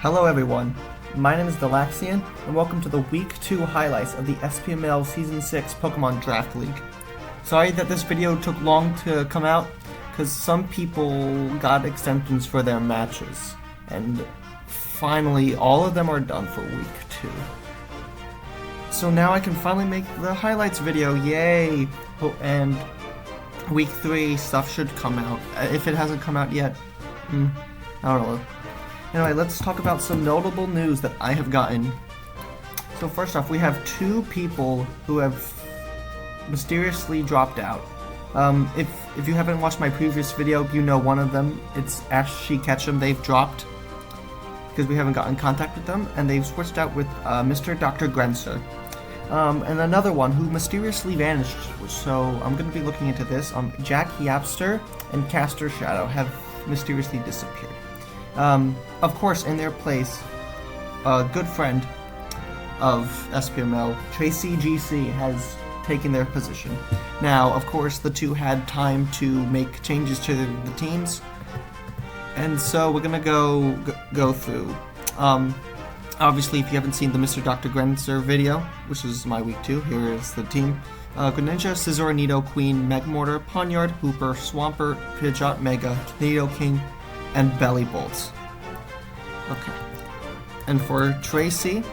Hello everyone, my name is Delaxian, and welcome to the Week 2 highlights of the SPML Season 6 Pokemon Draft League. Sorry that this video took long to come out, because some people got extensions for their matches, and finally all of them are done for Week 2. So now I can finally make the highlights video, yay! Oh, and Week 3 stuff should come out. If it hasn't come out yet, I don't know. Anyway, let's talk about some notable news that I have gotten. So first off, we have two people who have mysteriously dropped out. If you haven't watched my previous video, you know one of them. It's Ashley Ketchum. They've dropped because we haven't gotten in contact with them, and they've switched out with Mr. Dr. Grenser. And another one who mysteriously vanished, so I'm going to be looking into this. Jack Yapster and Caster Shadow have mysteriously disappeared. Of course, in their place, a good friend of SPML, Tracy GC, has taken their position. Now, of course, the two had time to make changes to the teams, and so we're gonna go through. Obviously, if you haven't seen the Mr. Dr. Grenser video, which is my week 2, here is the team. Greninja, Scizor, Nido, Queen, Megmortar, Ponyard, Hooper, Swampert, Pidgeot, Mega, Nido King, and Belly Bolts. Okay. And for Tracy,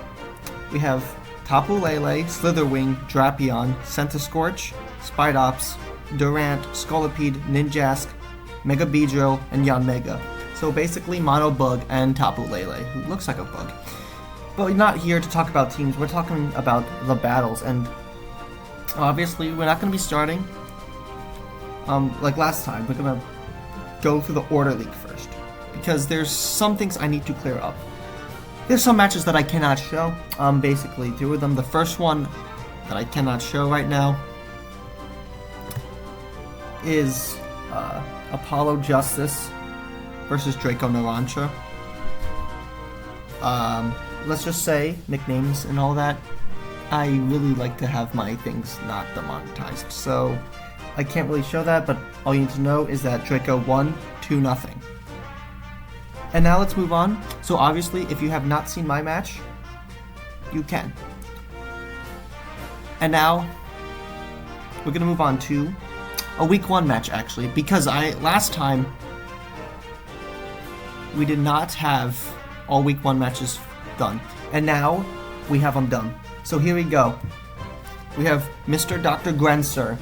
we have Tapu Lele, Slitherwing, Drapion, Centiskorch, Spidops, Durant, Scolipede, Ninjask, Mega Beedrill, and Yanmega. So basically Mono Bug and Tapu Lele, who looks like a bug. But we're not here to talk about teams, we're talking about the battles, and obviously we're not going to be starting like last time. We're going to go through the Order League first, because there's some things I need to clear up. There's some matches that I cannot show, basically two of them. The first one that I cannot show right now is Apollo Justice versus Draco Narancha. Let's just say, nicknames and all that, I really like to have my things not demonetized, so I can't really show that, but all you need to know is that Draco won 2-0. And now let's move on. So obviously, if you have not seen my match, you can. And now, we're going to move on to a Week 1 match, actually, because last time, we did not have all Week 1 matches done. And now, we have them done. So here we go. We have Mr. Dr. Grenser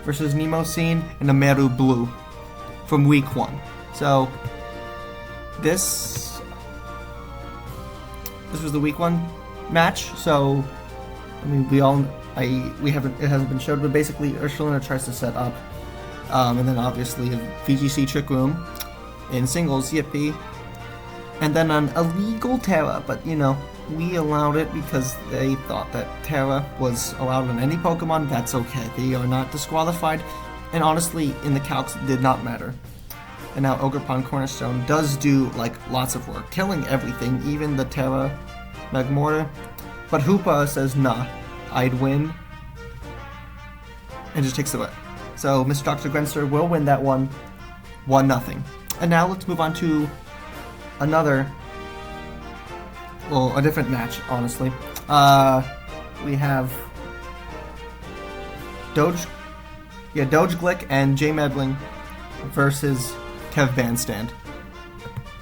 versus Nemocene and Ameru Blue from Week 1. So this was the Week 1 match. So I mean, it hasn't been showed, but basically Ursulina tries to set up, and then obviously a VGC Trick Room in singles, yippee, and then an illegal Terra, but you know, we allowed it because they thought that Terra was allowed on any Pokemon. That's okay. They are not disqualified. And honestly, in the calcs, it did not matter. And now Ogerpon Cornerstone does do like lots of work, killing everything, even the Terra Megmortar. But Hoopa says, nah, I'd win. And just takes it away. So Mr. Dr. Grenser will win that one, 1-0. And now let's move on to another, well, a different match, honestly. We have Doge Glick and Jay Medling versus Kev Bandstand.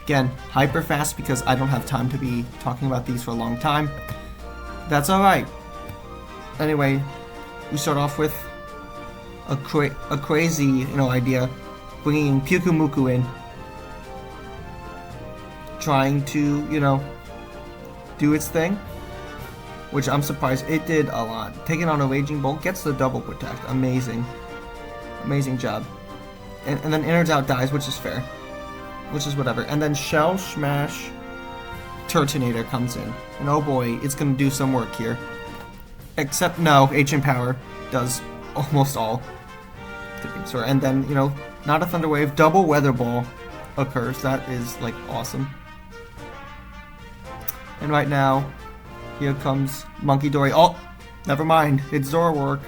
Again, hyper fast because I don't have time to be talking about these for a long time. That's alright. Anyway, we start off with a crazy, idea, bringing Pyukumuku in, trying to, do its thing, which I'm surprised it did a lot. Taking on a Raging Bolt, gets the double protect. Amazing job. And then Innards Out dies, which is fair, which is whatever. And then Shell Smash Turtonator comes in, and oh boy, it's gonna do some work here. Except no, Ancient Power does almost all. And then not a Thunder Wave, double Weather Ball occurs. That is like awesome. And right now, here comes Monkey Dory. Oh, never mind. It's Zoroark.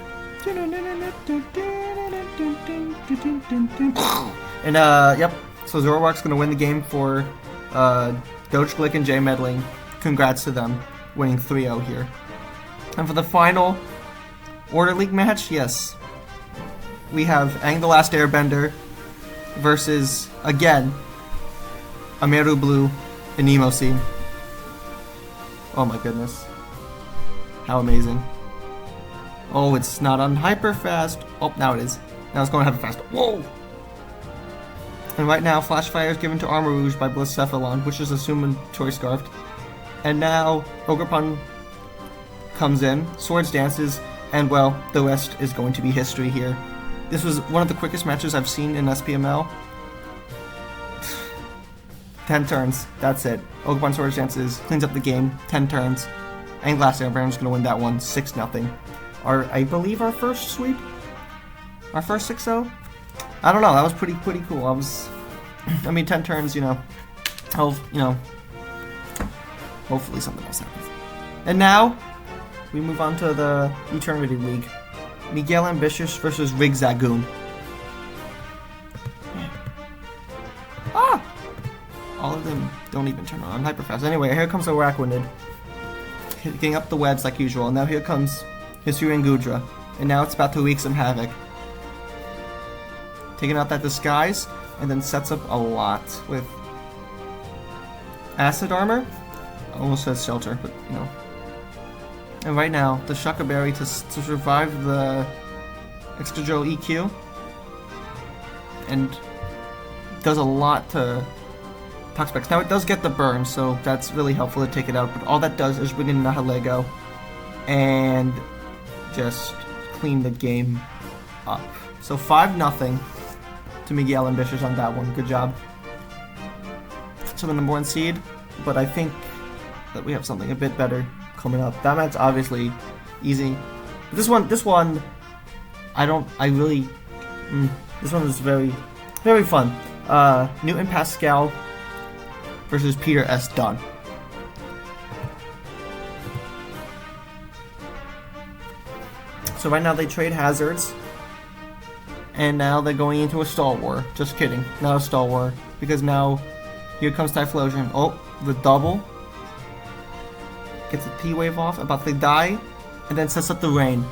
And yep. So Zoroark's gonna win the game for Doge Glick and Jay Medling, congrats to them, winning 3-0 here. And for the final Order League match, yes, we have Aang the Last Airbender versus, again, Ameru Blue and Nemo Scene. Oh my goodness. How amazing. Oh, it's not on hyper fast. Oh, now it is. Now it's going hyper fast. Whoa! And right now, Flash Fire is given to Armor Rouge by Blacephalon, which is assumed Choice Scarfed. And now, Ogerpon comes in, Swords dances, and well, the rest is going to be history here. This was one of the quickest matches I've seen in SPML. 10 turns, that's it. Ogerpon Swords dances, cleans up the game, 10 turns. And Last Airbender is going to win that one, 6-0. I believe our first sweep? Our first 6-0? I don't know, that was pretty cool. I mean, 10 turns, hopefully something else happens. And now, we move on to the Eternity League. Miguel Ambitious versus Rig Zagoon. Ah! All of them don't even turn on hyper fast. Anyway, here comes the Rakwanid. Getting up the webs like usual. Now here comes Hisuian Gudra. And now it's about to wreak some havoc. Taking out that disguise, and then sets up a lot with acid armor. Almost says shelter, but And right now, the Shaka Berry to survive the Excadrill EQ, and does a lot to Toxapex. Now it does get the burn, so that's really helpful to take it out, but all that does is bring in Nahilego and just clean the game up. So 5-0 to Miguel Ambitious on that one. Good job. So the number 1 seed, but I think that we have something a bit better coming up. That match obviously easy. But this one, this one is very fun. Newton Pascal versus Peter S. Dunn. So right now they trade hazards, and now they're going into a stall war. Just kidding, not a stall war, because now here comes Typhlosion. Oh, the double. Gets a P-Wave off, about to die, and then sets up the rain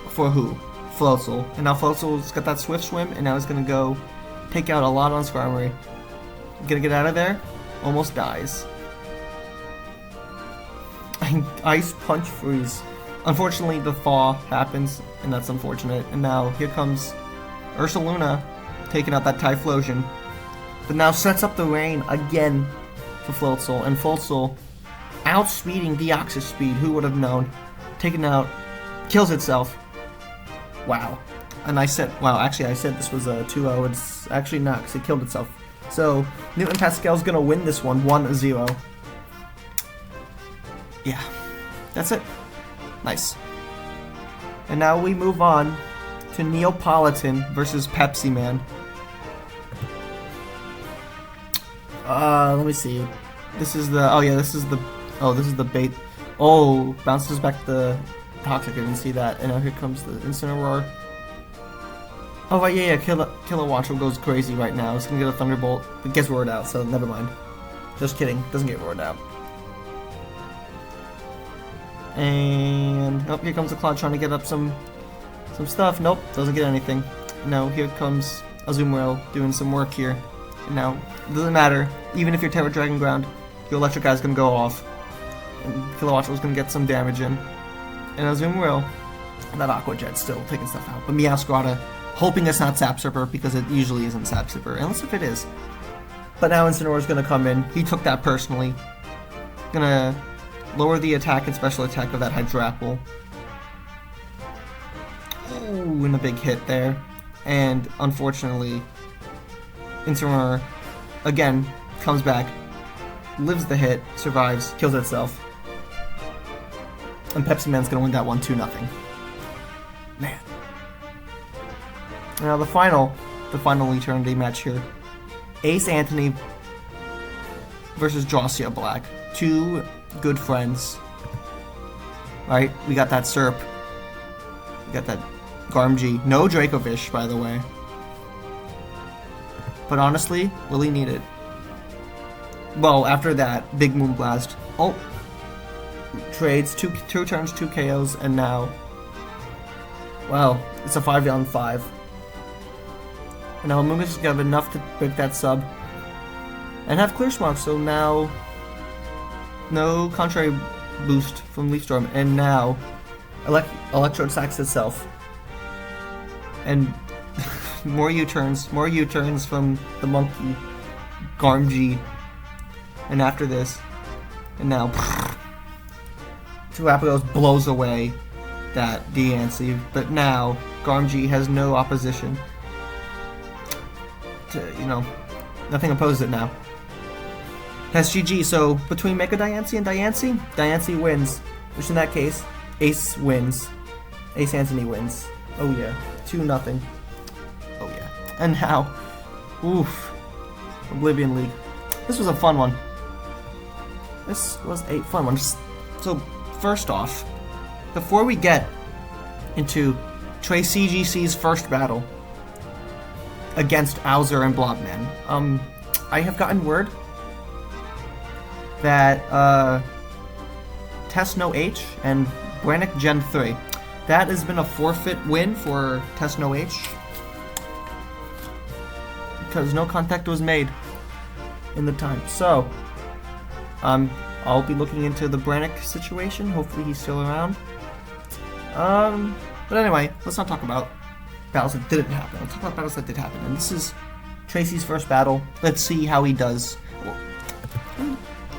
for who? Floatzel. And now Floatzel's got that Swift Swim, and now he's gonna go take out a lot on Skarmory. Gonna get out of there, almost dies. Ice Punch Freeze. Unfortunately, the thaw happens, and that's unfortunate. And now here comes Ursaluna taking out that Typhlosion, but now sets up the rain again for Floatzel, and Floatzel outspeeding Deoxys speed, who would have known? Taken out, kills itself. Wow. And I said this was a 2-0. It's actually not, because it killed itself. So, Newton Pascal's gonna win this one, 1-0. Yeah. That's it. Nice. And now we move on to Neapolitan versus Pepsi Man. Let me see. This is the bait. Oh, bounces back the Toxic. I didn't see that. And now here comes the Incineroar. Oh, right, yeah. Kilowattrel goes crazy right now. It's gonna get a Thunderbolt. It gets roared out, so never mind. Just kidding. Doesn't get roared out. And oh, here comes the Cloud trying to get up some stuff. Nope, doesn't get anything. Now here comes Azumarill doing some work here. And now it doesn't matter. Even if you're Terra Dragon Ground, your Electric Guy's gonna go off, and Kilowattrel's gonna get some damage in. And Azumarill, that Aqua Jet's still taking stuff out. But Meowscarada, hoping it's not Sapsipper, because it usually isn't Sapsipper, unless if it is. But now Incineroar's gonna come in. He took that personally. Gonna lower the attack and special attack of that Hydrapple. Ooh, and a big hit there. And unfortunately, Incineroar again comes back, lives the hit, survives, kills itself. And Pepsi Man's gonna win that one 2-0. Man. Now the final Eternity match here. Ace Anthony versus Drossia Black. Two good friends. Right? We got that Serp. We got that Garmgy. No Dracovish, by the way. But honestly, Willie needed. well, after that, Big Moon Blast. Oh, trades, two turns, 2 KOs, and now, well, it's a 5-on-5. And now Amoonguss is gonna have enough to break that sub. And have Clear Smog, so now no contrary boost from Leaf Storm, and now Electrode sacks itself. And more U-turns from the monkey, Garmji. And after this, and now Apagos blows away that Diancie, but now Garmji has no opposition. Nothing opposes it now. That's GG, so between Mega Diancie and Diancie wins. Which in that case, Ace wins. Ace Anthony wins. Oh yeah. 2-0. Oh yeah. And now, oof. Oblivion League. This was a fun one. So, first off, before we get into Trey CGC's first battle against Owzer and Blobman, I have gotten word that Tesno H and Brannick Gen 3, that has been a forfeit win for Tesno H because no contact was made in the time. So, I'll be looking into the Brannick situation. Hopefully he's still around. But anyway, let's not talk about battles that didn't happen. Let's talk about battles that did happen. And this is Tracy's first battle. Let's see how he does.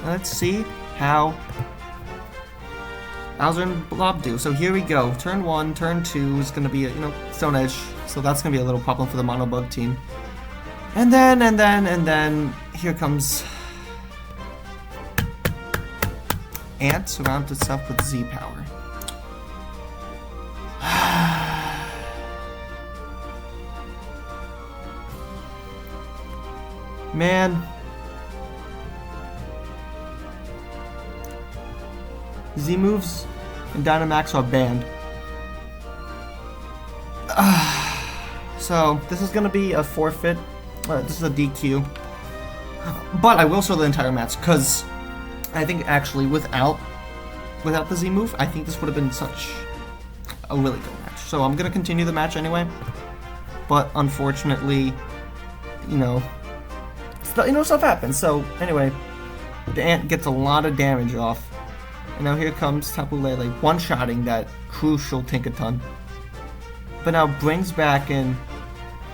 Let's see how Owzer and Blob do. So here we go. Turn 1, turn 2 is going to be, Stone Edge. So that's going to be a little problem for the Monobug team. And then, here comes Ant surrounds itself with Z power. Man. Z moves and Dynamax are banned. So, this is going to be a forfeit. This is a DQ. But I will show the entire match, because I think actually without the Z move, I think this would have been such a really good match. So I'm going to continue the match anyway. But unfortunately, stuff happens. So anyway, the Ant gets a lot of damage off. And now here comes Tapu Lele, one-shotting that crucial Tinkaton. But now brings back in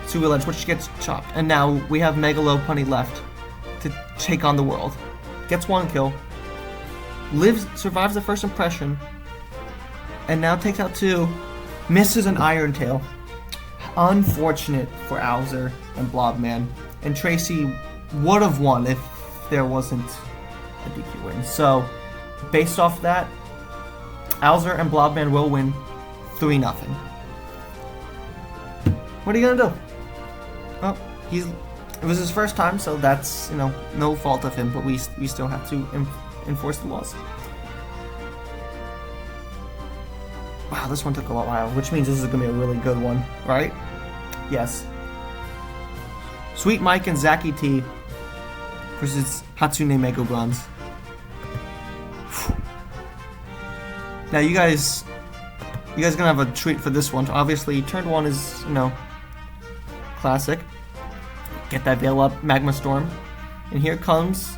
Sugaledge, which gets chopped. And now we have Megalopunny left to take on the world. Gets 1 kill. Survives the first impression. And now takes out 2. Misses an Iron Tail. Unfortunate for Owzer and Blobman. And Tracy would have won if there wasn't a DQ win. So, based off that, Owzer and Blobman will win 3-0. What are you gonna do? Well, it was his first time, so that's, no fault of him, but we still have to enforce the laws. Wow, this one took a while, which means this is gonna be a really good one, right? Yes. Sweet Mike and Zaki T versus Hatsune Mega Bronze. Now you guys gonna have a treat for this one. Obviously, turn 1 is, classic. Get that Veil up, Magma Storm. And here comes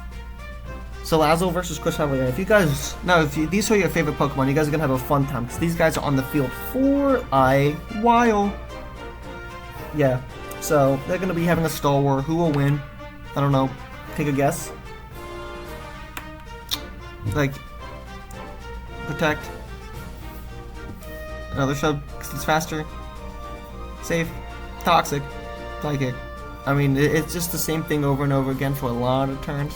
Salazzle versus Chris Havlier. If these are your favorite Pokemon, you guys are gonna have a fun time, because these guys are on the field for a while. Yeah. So, they're gonna be having a Star War. Who will win? I don't know. Take a guess. Protect. Another sub, because it's faster. Safe. Toxic. Psychic. I mean, it's just the same thing over and over again for a lot of turns.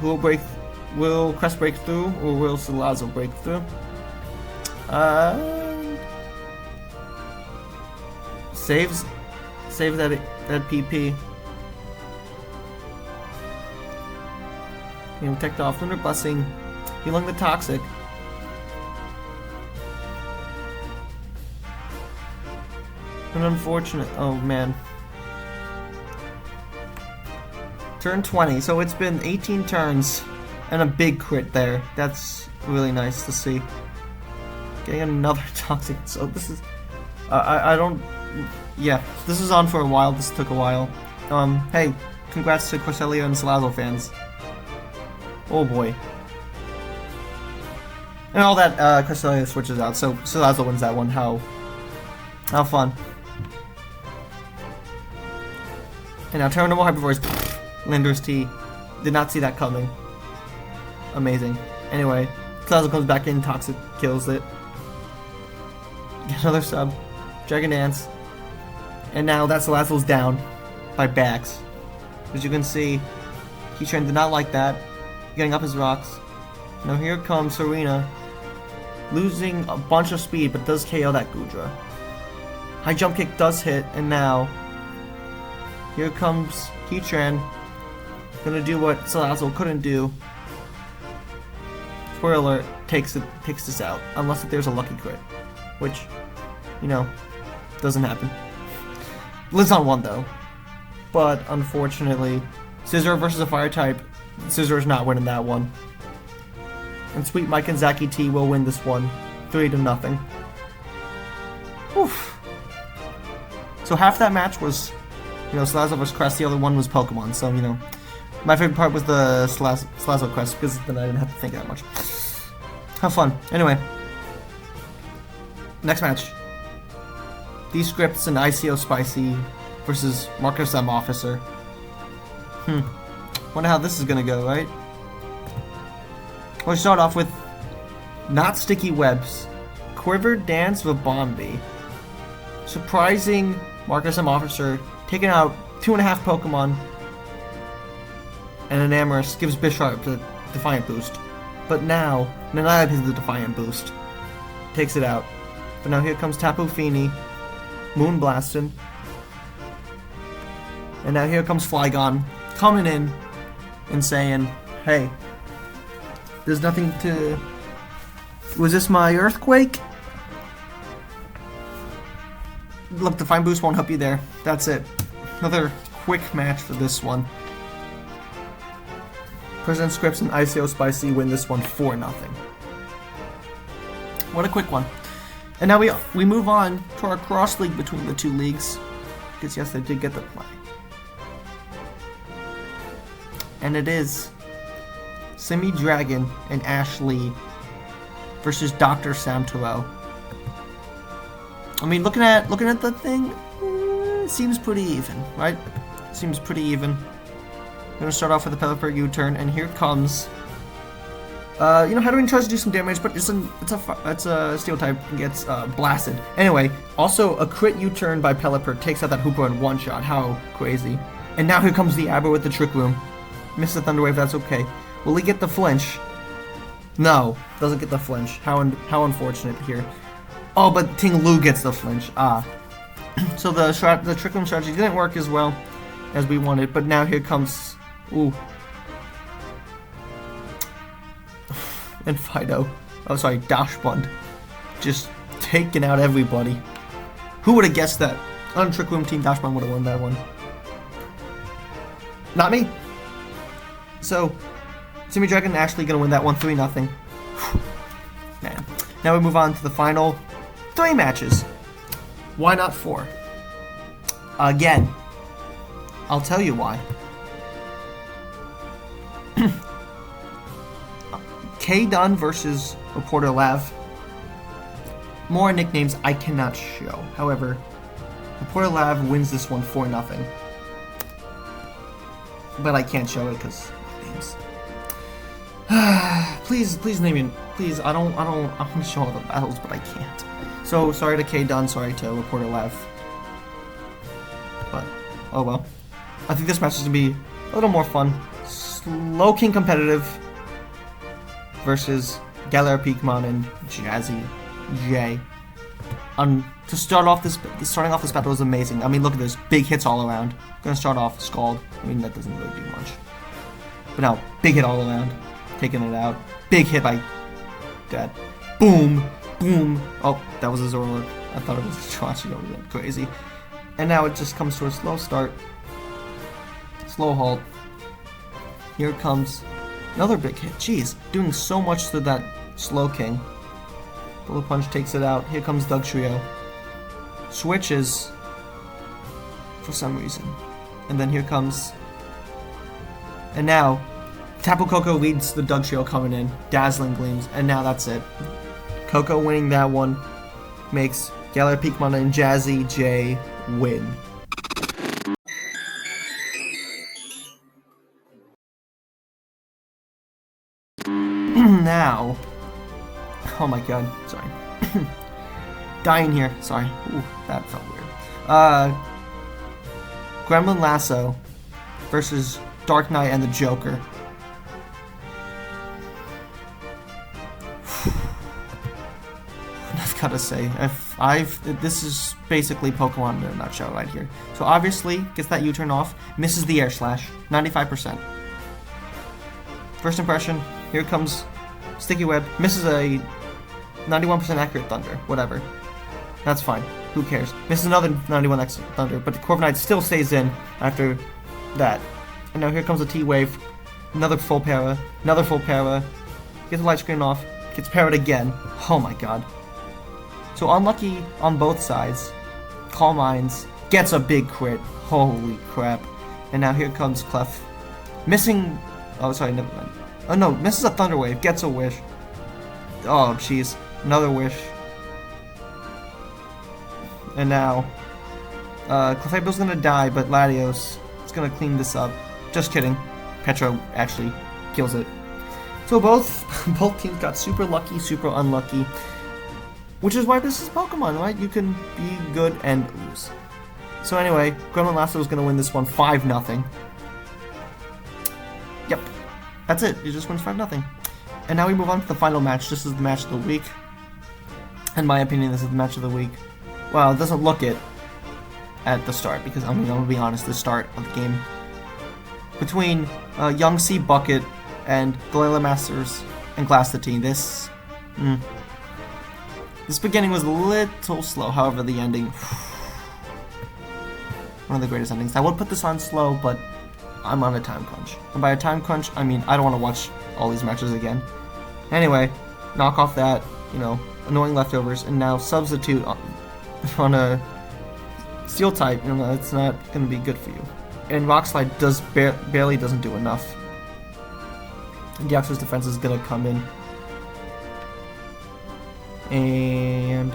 Will Crest break through, or will Salazzle break through? Saves that PP. Protect off Thunder Blessing, healing the Toxic. An unfortunate. Oh man. Turn 20, so it's been 18 turns and a big crit there. That's really nice to see. Getting another toxic, so this is... I don't... Yeah, this is on for a while, this took a while. Hey, congrats to Corselia and Salazzle fans. Oh boy. And all that, Corselia switches out, so Salazzle wins that one. How fun. And now Terminable Hyper Voice, Linder's T. Did not see that coming. Amazing. Anyway, Salazzle comes back in, Toxic kills it. Get another sub. Dragon Dance. And now that Salazzle's down by backs. As you can see, Heatran did not like that. Getting up his rocks. Now here comes Serena. Losing a bunch of speed, but does KO that Goodra. High jump kick does hit, and now here comes Heatran. Gonna do what Salazzle couldn't do. Spoiler alert, takes this out. Unless if there's a lucky crit. Which, you know, doesn't happen. Lives on 1 though. But unfortunately, Scizor versus a fire type, Scizor is not winning that one. And Sweet Mike and Zaki T will win this one, 3-0. Oof. So half that match was, you know, Salazzle vs Crest, the other one was Pokemon, so, you know. My favorite part was the Salazzle Crest, because then I didn't have to think that much. Have fun. Anyway. Next match. D-Scripts and ICO Spicy versus Marcus M. Officer. Wonder how this is gonna go, right? We'll start off with not sticky webs. Quiver Dance with Bombi. Surprising Marcus M. Officer, taking out 2.5 Pokemon. And Enamorous gives Bisharp the Defiant boost. But now, Nanaya has the Defiant boost. Takes it out. But now here comes Tapu Fini. Moonblasting. And now here comes Flygon. Coming in and saying, hey, there's nothing to... Was this my Earthquake? Look, Defiant Boost won't help you there. That's it. Another quick match for this one. President Scripts and ICO Spicy win this one 4-0. What a quick one. And now we move on to our cross league between the two leagues. Because yes, they did get the play. And it is Simi Dragon and Ashley versus Dr. Samtaro. I mean, looking at the thing, it seems pretty even, right? Seems pretty even. I'm gonna start off with a Pelipper U-turn, and here comes. You know, Hatterene tries to do some damage, but it's a Steel type and gets blasted. Anyway, also a crit U-turn by Pelipper takes out that Hooper in one shot. How crazy! And now here comes the Aber with the Trick Room. Missed the Thunder Wave. That's okay. Will he get the flinch? No, doesn't get the flinch. How unfortunate here. Oh, but Ting Lu gets the flinch. Ah. So the Trick Room strategy didn't work as well as we wanted, but now here comes. Ooh. And Fido. Oh, sorry, Dashbund. Just taking out everybody. Who would have guessed that? On Trick Room Team, Dashbund would have won that one. Not me. So, Simi Dragon and Ashley gonna win that one 3-0. Man. Now we move on to the final 3 matches. Why not 4? Again. I'll tell you why. K. Dunn versus Reporter Lav. More nicknames I cannot show. However, Reporter Lav wins this one 4-0. But I can't show it because names. please name me. Please, I want to show all the battles, but I can't. So sorry to K. Dunn, sorry to Reporter Lav. But oh well. I think this match is gonna be a little more fun. Slow King competitive versus Galera Pokemon and Jazzy J. Starting off this battle is amazing. I mean, look at this, big hits all around. Gonna start off Scald. I mean, that doesn't really do much. But now, big hit all around, taking it out. Big hit by that. Boom, boom. Oh, that was a Zoroark. I thought it was a Chachio. Crazy. And now it just comes to a slow start, slow halt, Here comes another big hit. Jeez, doing so much to that Slow King. Bullet Punch takes it out. Here comes Dugtrio. Switches for some reason. And then here comes... And now, Tapu Koko leads the Dugtrio coming in. Dazzling Gleams. And now that's it. Koko winning that one makes Galar Peakmon and Jazzy J win. Now... Oh my god, sorry. Dying here, sorry. Ooh, that felt weird. Gremlin Lasso versus Dark Knight and the Joker. I've gotta say, this is basically Pokemon in a nutshell right here. So obviously, gets that U-turn off, misses the Air Slash, 95%. First impression, here comes Sticky Web, misses a 91% accurate Thunder, whatever. That's fine, who cares. Misses another 91% Thunder, but the Corviknight still stays in after that. And now here comes a T-Wave, another full para, gets the light screen off, gets parried again. Oh my god. So unlucky on both sides. Calm Minds gets a big crit. Holy crap. And now here comes Clef. Missing... Oh, sorry, never mind. Oh no, misses a Thunder Wave, gets a Wish. Oh, jeez. Another Wish. And now... Clefable's gonna die, but Latios is gonna clean this up. Just kidding. Petro actually kills it. So both teams got super lucky, super unlucky. Which is why this is Pokemon, right? You can be good and lose. So anyway, Gremlin Lasso is going to win this one 5-0. Yep. That's it. It just wins 5-0. And now we move on to the final match. This is the match of the week. In my opinion, this is the match of the week. Well, it doesn't look it at the start, because I'm going to be honest, the start of the game. Between Young Sea Bucket and Galila Masters and Glassatine, this beginning was a little slow, however the ending... one of the greatest endings. I would put this on slow, but I'm on a time crunch. And by a time crunch, I mean I don't want to watch all these matches again. Anyway, knock off that, annoying leftovers, and now substitute on a Steel type, it's not going to be good for you. And Rock Slide barely doesn't do enough. And Deoxys defense is going to come in. And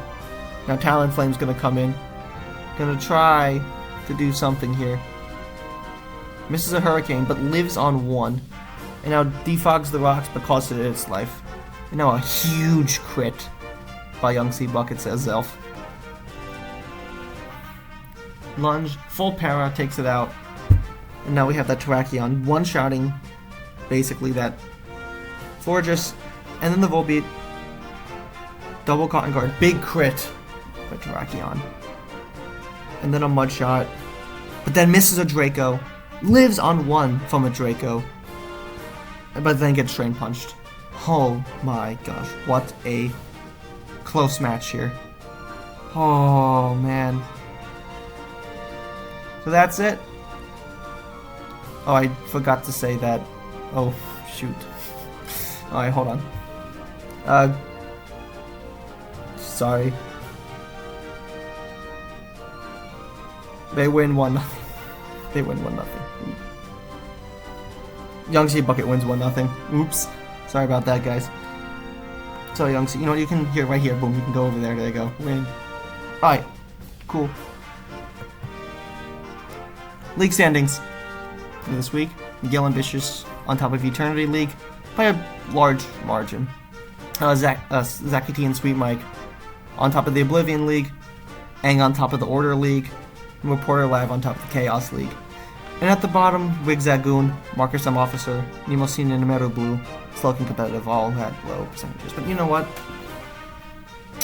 now Talonflame's gonna come in. Gonna try to do something here. Misses a Hurricane, but lives on 1. And now defogs the rocks, but costs it its life. And now a huge crit by Young Sea Bucket, says Zelf. Lunge, full para, takes it out. And now we have that Terrakion one-shotting, basically, that Florges, and then the Volbeat. Double Cotton Guard, big crit by Terrakion. And then a Mud Shot. But then misses a Draco. Lives on 1 from a Draco. But then gets Drain Punched. Oh my gosh. What a close match here. Oh man. So that's it. Oh, I forgot to say that. Oh, shoot. Alright, hold on. Sorry. They win 1-0. They win 1-0. Young Sea Bucket wins 1-0. Oops. Sorry about that, guys. So Young Sea, you can hear right here. Boom, you can go over there. There you go. Win. Alright. Cool. League standings for this week. Miguel Ambitious on top of Eternity League by a large margin. Zakity and Sweet Mike on top of the Oblivion League, Aang on top of the Order League, and Reporter Live on top of the Chaos League. And at the bottom, Wigzagoon, Marcus M. Officer, Nemosine and Meru Blue, Slowking Competitive, all had low percentages. But you know what?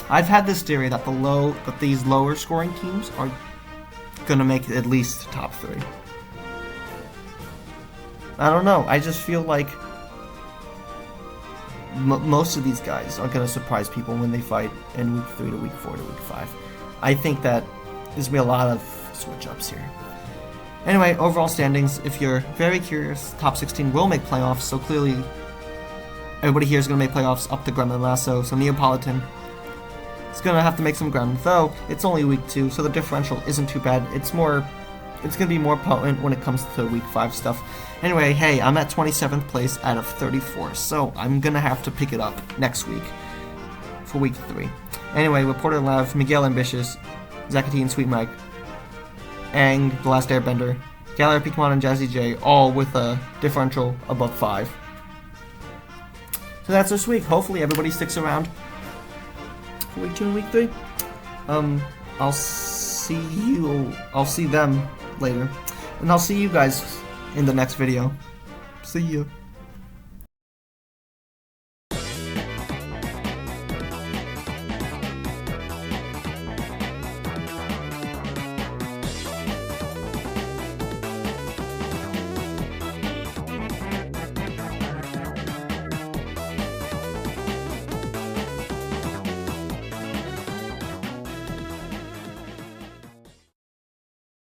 I've had this theory that these lower scoring teams are gonna make at least top 3. I don't know. I just feel like most of these guys are going to surprise people when they fight in week 3 to week 4 to week 5. I think that there's going to be a lot of switch-ups here. Anyway, overall standings, if you're very curious, top 16 will make playoffs, so clearly everybody here is going to make playoffs up to Gremlin Lasso, so Neapolitan is going to have to make some ground, though it's only week 2, so the differential isn't too bad. It's going to be more potent when it comes to week 5 stuff. Anyway, hey, I'm at 27th place out of 34, so I'm going to have to pick it up next week for week 3. Anyway, Reporter Lav, Miguel Ambitious, Zakatine, Sweet Mike, Aang, The Last Airbender, Galar, Pokemon, and Jazzy J, all with a differential above 5. So that's this week. Hopefully everybody sticks around for week 2 and week 3. I'll see them later. And I'll see you guys in the next video. See ya.